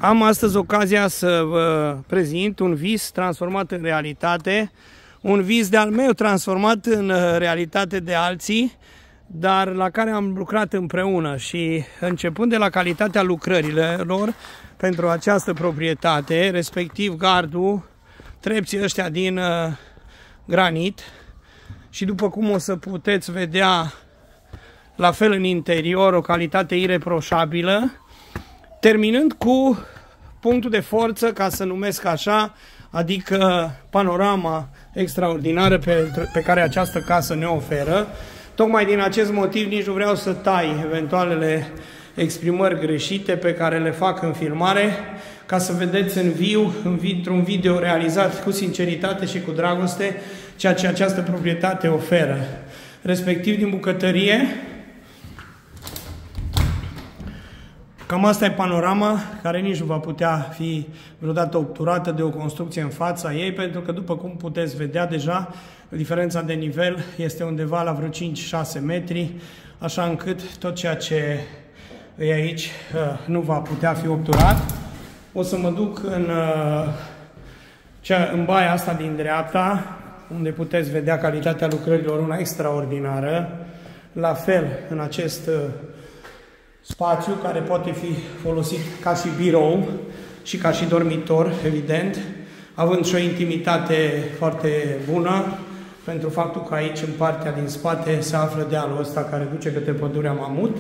Am astăzi ocazia să vă prezint un vis transformat în realitate, un vis de-al meu transformat în realitate de alții, dar la care am lucrat împreună și începând de la calitatea lucrărilor pentru această proprietate, respectiv gardul, trepții ăștia din granit și după cum o să puteți vedea la fel în interior o calitate ireproșabilă, terminând cu punctul de forță, ca să numesc așa, adică panorama extraordinară pe care această casă ne oferă. Tocmai din acest motiv nici nu vreau să tai eventualele exprimări greșite pe care le fac în filmare, ca să vedeți în viu, într-un video realizat cu sinceritate și cu dragoste, ceea ce această proprietate oferă. Respectiv din bucătărie, cam asta e panorama, care nici nu va putea fi vreodată obturată de o construcție în fața ei, pentru că, după cum puteți vedea deja, diferența de nivel este undeva la vreo 5-6 metri, așa încât tot ceea ce e aici nu va putea fi obturat. O să mă duc în baia asta din dreapta, unde puteți vedea calitatea lucrărilor, una extraordinară. La fel, în acest spațiu, care poate fi folosit ca și birou și ca și dormitor, evident, având și o intimitate foarte bună, pentru faptul că aici, în partea din spate, se află dealul ăsta care duce către pădurea Mamut.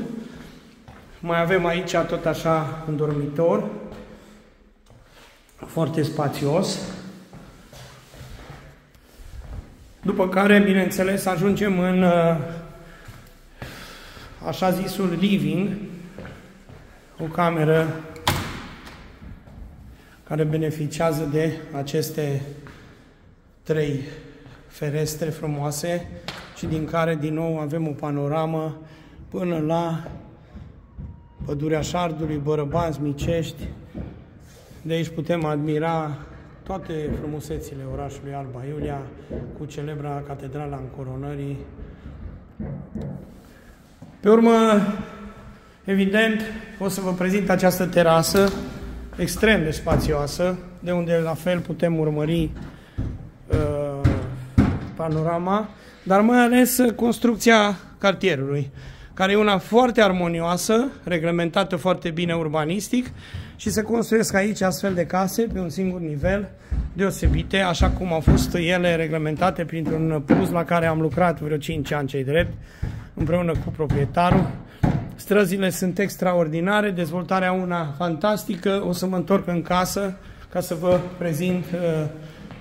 Mai avem aici tot așa un dormitor, foarte spațios. După care, bineînțeles, ajungem în așa zisul living, o cameră care beneficiază de aceste 3 ferestre frumoase și din care din nou avem o panoramă până la pădurea Șardului, Bărăbanți, Micești. De aici putem admira toate frumusețile orașului Alba Iulia, cu celebra catedrala Încoronării. Pe urmă, evident, o să vă prezint această terasă extrem de spațioasă, de unde la fel putem urmări panorama, dar mai ales construcția cartierului, care e una foarte armonioasă, reglementată foarte bine urbanistic și se construiesc aici astfel de case pe un singur nivel, deosebite, așa cum au fost ele reglementate printr-un plus la care am lucrat vreo 5 ani, cei drept, împreună cu proprietarul. Străzile sunt extraordinare, dezvoltarea una fantastică. O să mă întorc în casă ca să vă prezint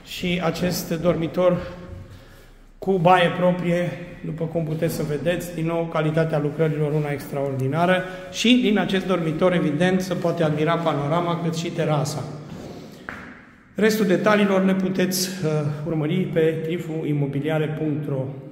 și acest dormitor cu baie proprie, după cum puteți să vedeți. Din nou, calitatea lucrărilor una extraordinară și din acest dormitor, evident, se poate admira panorama cât și terasa. Restul detaliilor le puteți urmări pe trifuimobiliare.ro.